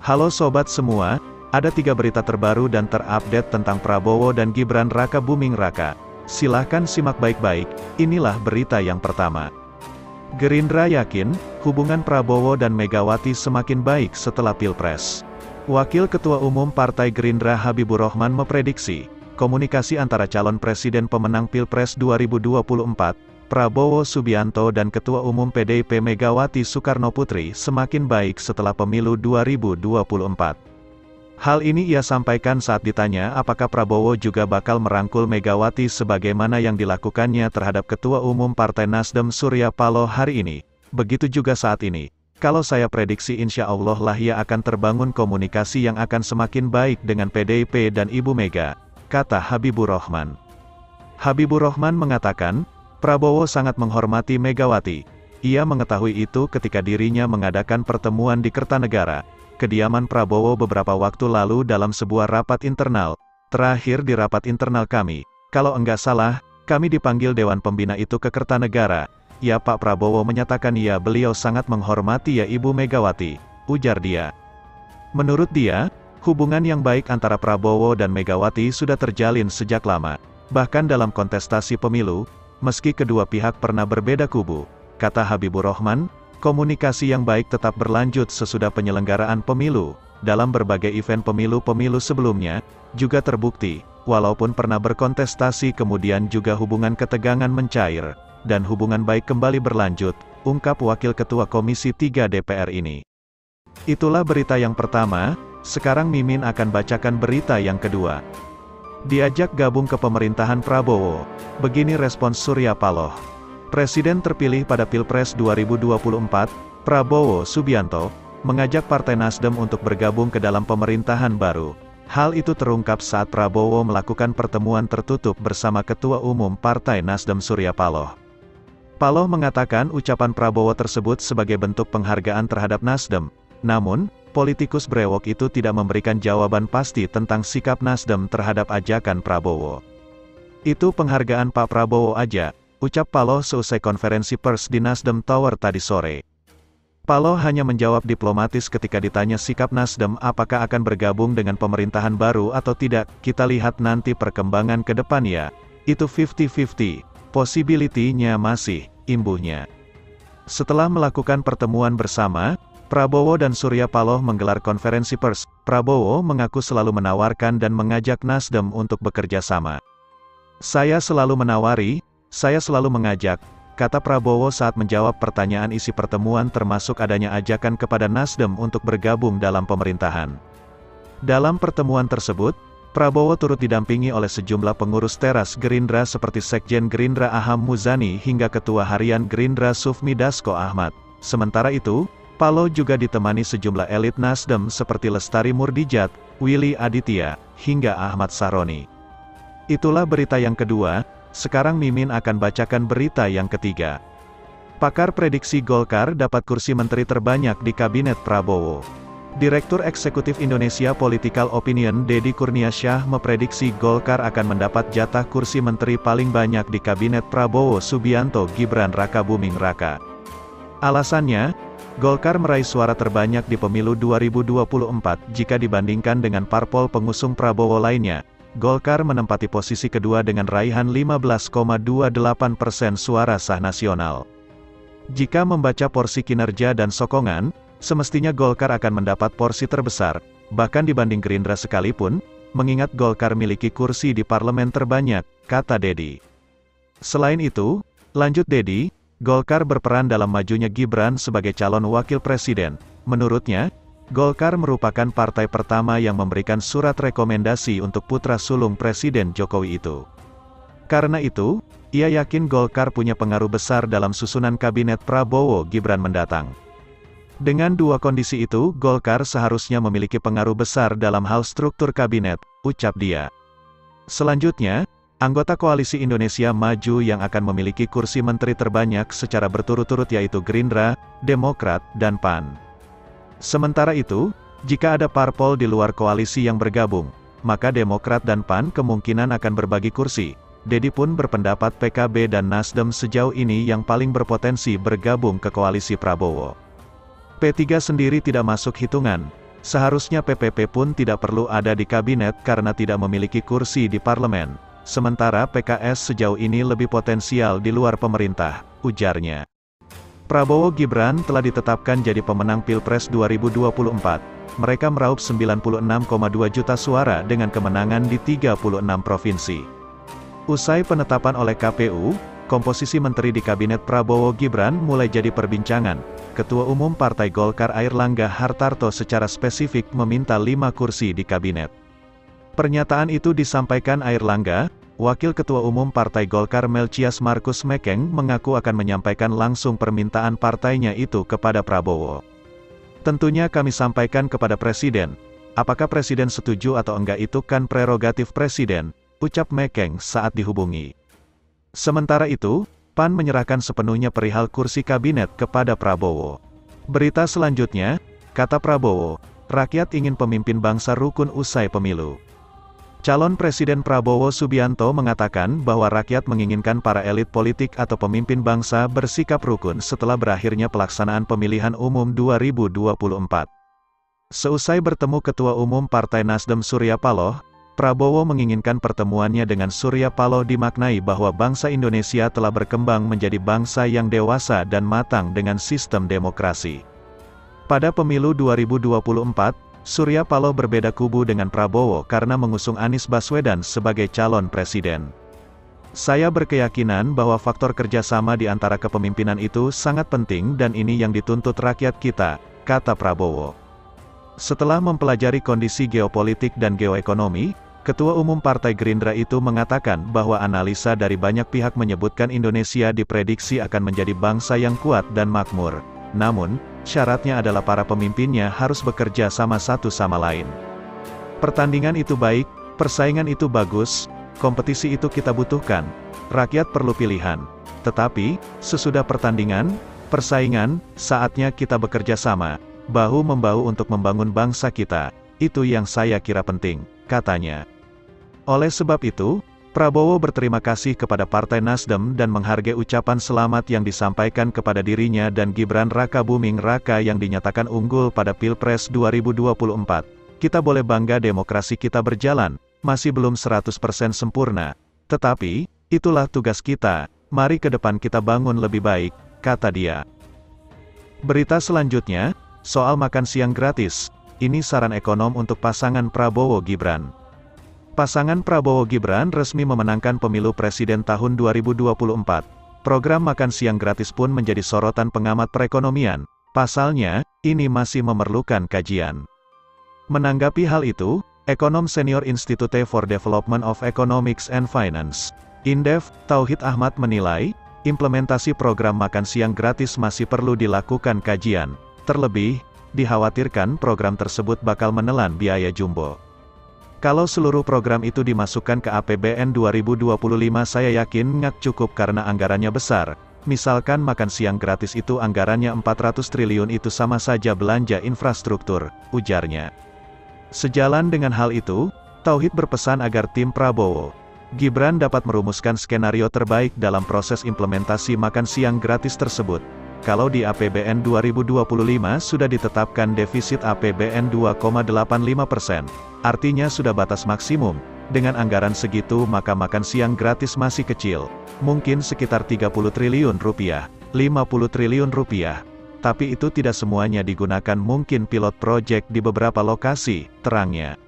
Halo sobat semua, ada 3 berita terbaru dan terupdate tentang Prabowo dan Gibran Raka Buming Raka. Silahkan simak baik-baik, inilah berita yang pertama. Gerindra yakin, hubungan Prabowo dan Megawati semakin baik setelah Pilpres. Wakil Ketua Umum Partai Gerindra Habibur Rahman memprediksi, komunikasi antara calon presiden pemenang Pilpres 2024, Prabowo Subianto dan Ketua Umum PDIP Megawati Soekarnoputri semakin baik setelah pemilu 2024. Hal ini ia sampaikan saat ditanya apakah Prabowo juga bakal merangkul Megawati sebagaimana yang dilakukannya terhadap Ketua Umum Partai Nasdem Surya Paloh hari ini. Begitu juga saat ini. Kalau saya prediksi insya Allah lah ia akan terbangun komunikasi yang akan semakin baik dengan PDIP dan Ibu Mega, kata Habibur Rahman. Habibur Rahman mengatakan, Prabowo sangat menghormati Megawati. Ia mengetahui itu ketika dirinya mengadakan pertemuan di Kertanegara, kediaman Prabowo beberapa waktu lalu dalam sebuah rapat internal. Terakhir di rapat internal kami, kalau enggak salah, kami dipanggil Dewan Pembina itu ke Kertanegara. Ya Pak Prabowo menyatakan ya beliau sangat menghormati ya Ibu Megawati, ujar dia. Menurut dia, hubungan yang baik antara Prabowo dan Megawati sudah terjalin sejak lama. Bahkan dalam kontestasi pemilu, meski kedua pihak pernah berbeda kubu, kata Habibur Rahman, komunikasi yang baik tetap berlanjut sesudah penyelenggaraan pemilu. Dalam berbagai event pemilu-pemilu sebelumnya, juga terbukti, walaupun pernah berkontestasi kemudian juga hubungan ketegangan mencair, dan hubungan baik kembali berlanjut, ungkap Wakil Ketua Komisi 3 DPR ini. Itulah berita yang pertama, sekarang Mimin akan bacakan berita yang kedua. Diajak gabung ke pemerintahan Prabowo, begini respons Surya Paloh. Presiden terpilih pada Pilpres 2024, Prabowo Subianto, mengajak Partai Nasdem untuk bergabung ke dalam pemerintahan baru. Hal itu terungkap saat Prabowo melakukan pertemuan tertutup bersama Ketua Umum Partai Nasdem Surya Paloh. Paloh mengatakan ucapan Prabowo tersebut sebagai bentuk penghargaan terhadap Nasdem, namun, politikus brewok itu tidak memberikan jawaban pasti tentang sikap Nasdem terhadap ajakan Prabowo. Itu penghargaan Pak Prabowo aja, ucap Paloh seusai konferensi pers di Nasdem Tower tadi sore. Paloh hanya menjawab diplomatis ketika ditanya sikap Nasdem apakah akan bergabung dengan pemerintahan baru atau tidak, kita lihat nanti perkembangan ke depan ya. Itu 50-50, possibility-nya masih, imbuhnya. Setelah melakukan pertemuan bersama, Prabowo dan Surya Paloh menggelar konferensi pers. Prabowo mengaku selalu menawarkan dan mengajak Nasdem untuk bekerja sama. Saya selalu menawari, saya selalu mengajak, kata Prabowo saat menjawab pertanyaan isi pertemuan termasuk adanya ajakan kepada Nasdem untuk bergabung dalam pemerintahan. Dalam pertemuan tersebut, Prabowo turut didampingi oleh sejumlah pengurus teras Gerindra seperti Sekjen Gerindra Aham Muzani hingga Ketua Harian Gerindra Sufmi Dasko Ahmad. Sementara itu, Paloh juga ditemani sejumlah elit Nasdem seperti Lestari Murdijat, Willy Aditya, hingga Ahmad Saroni. Itulah berita yang kedua, sekarang Mimin akan bacakan berita yang ketiga. Pakar prediksi Golkar dapat kursi menteri terbanyak di Kabinet Prabowo. Direktur Eksekutif Indonesia Political Opinion Deddy Kurniasyah memprediksi Golkar akan mendapat jatah kursi menteri paling banyak di Kabinet Prabowo Subianto Gibran Raka Buming Raka. Alasannya, Golkar meraih suara terbanyak di pemilu 2024 jika dibandingkan dengan parpol pengusung Prabowo lainnya. Golkar menempati posisi kedua dengan raihan 15,28% suara sah nasional. Jika membaca porsi kinerja dan sokongan, semestinya Golkar akan mendapat porsi terbesar, bahkan dibanding Gerindra sekalipun, mengingat Golkar miliki kursi di parlemen terbanyak, kata Deddy. Selain itu, lanjut Deddy, Golkar berperan dalam majunya Gibran sebagai calon wakil presiden. Menurutnya, Golkar merupakan partai pertama yang memberikan surat rekomendasi untuk putra sulung Presiden Jokowi itu. Karena itu, ia yakin Golkar punya pengaruh besar dalam susunan kabinet Prabowo Gibran mendatang. Dengan dua kondisi itu, Golkar seharusnya memiliki pengaruh besar dalam hal struktur kabinet, ucap dia. Selanjutnya, anggota Koalisi Indonesia Maju yang akan memiliki kursi menteri terbanyak secara berturut-turut yaitu Gerindra, Demokrat, dan PAN. Sementara itu, jika ada parpol di luar koalisi yang bergabung, maka Demokrat dan PAN kemungkinan akan berbagi kursi. Deddy pun berpendapat PKB dan Nasdem sejauh ini yang paling berpotensi bergabung ke koalisi Prabowo. P3 sendiri tidak masuk hitungan, Seharusnya PPP pun tidak perlu ada di kabinet karena tidak memiliki kursi di parlemen. Sementara PKS sejauh ini lebih potensial di luar pemerintah, ujarnya. Prabowo Gibran telah ditetapkan jadi pemenang Pilpres 2024. Mereka meraup 96,2 juta suara dengan kemenangan di 36 provinsi. Usai penetapan oleh KPU, komposisi menteri di kabinet Prabowo Gibran mulai jadi perbincangan. Ketua Umum Partai Golkar Airlangga Hartarto secara spesifik meminta 5 kursi di kabinet. Pernyataan itu disampaikan Airlangga. Wakil Ketua Umum Partai Golkar Melchias Markus Mekeng mengaku akan menyampaikan langsung permintaan partainya itu kepada Prabowo. Tentunya kami sampaikan kepada Presiden. Apakah Presiden setuju atau enggak itu kan prerogatif Presiden, ucap Mekeng saat dihubungi. Sementara itu, PAN menyerahkan sepenuhnya perihal kursi kabinet kepada Prabowo. Berita selanjutnya, kata Prabowo, rakyat ingin pemimpin bangsa rukun usai pemilu. Calon Presiden Prabowo Subianto mengatakan bahwa rakyat menginginkan para elit politik atau pemimpin bangsa bersikap rukun setelah berakhirnya pelaksanaan pemilihan umum 2024. Seusai bertemu Ketua Umum Partai Nasdem Surya Paloh, Prabowo menginginkan pertemuannya dengan Surya Paloh dimaknai bahwa bangsa Indonesia telah berkembang menjadi bangsa yang dewasa dan matang dengan sistem demokrasi. Pada pemilu 2024, Surya Paloh berbeda kubu dengan Prabowo karena mengusung Anies Baswedan sebagai calon presiden. Saya berkeyakinan bahwa faktor kerjasama di antara kepemimpinan itu sangat penting dan ini yang dituntut rakyat kita, kata Prabowo. Setelah mempelajari kondisi geopolitik dan geoekonomi, Ketua Umum Partai Gerindra itu mengatakan bahwa analisa dari banyak pihak menyebutkan Indonesia diprediksi akan menjadi bangsa yang kuat dan makmur. Namun, syaratnya adalah para pemimpinnya harus bekerja sama satu sama lain. Pertandingan itu baik, persaingan itu bagus, kompetisi itu kita butuhkan, rakyat perlu pilihan. Tetapi, sesudah pertandingan, persaingan, saatnya kita bekerja sama, bahu-membahu untuk membangun bangsa kita, itu yang saya kira penting, katanya. Oleh sebab itu, Prabowo berterima kasih kepada Partai Nasdem dan menghargai ucapan selamat yang disampaikan kepada dirinya dan Gibran Raka Buming Raka yang dinyatakan unggul pada Pilpres 2024. Kita boleh bangga demokrasi kita berjalan, masih belum 100% sempurna. Tetapi, itulah tugas kita, mari ke depan kita bangun lebih baik, kata dia. Berita selanjutnya, soal makan siang gratis, ini saran ekonom untuk pasangan Prabowo Gibran. Pasangan Prabowo Gibran resmi memenangkan pemilu presiden tahun 2024. Program makan siang gratis pun menjadi sorotan pengamat perekonomian. Pasalnya, ini masih memerlukan kajian. Menanggapi hal itu, ekonom senior Institute for Development of Economics and Finance, INDEF, Tauhid Ahmad menilai, implementasi program makan siang gratis masih perlu dilakukan kajian. Terlebih, dikhawatirkan program tersebut bakal menelan biaya jumbo. Kalau seluruh program itu dimasukkan ke APBN 2025 saya yakin nggak cukup karena anggarannya besar. Misalkan makan siang gratis itu anggarannya 400 triliun itu sama saja belanja infrastruktur, ujarnya. Sejalan dengan hal itu, Tauhid berpesan agar tim Prabowo Gibran dapat merumuskan skenario terbaik dalam proses implementasi makan siang gratis tersebut. Kalau di APBN 2025 sudah ditetapkan defisit APBN 2,85%, artinya sudah batas maksimum. Dengan anggaran segitu maka makan siang gratis masih kecil, mungkin sekitar 30 triliun rupiah, 50 triliun rupiah. Tapi itu tidak semuanya digunakan, mungkin pilot project di beberapa lokasi, terangnya.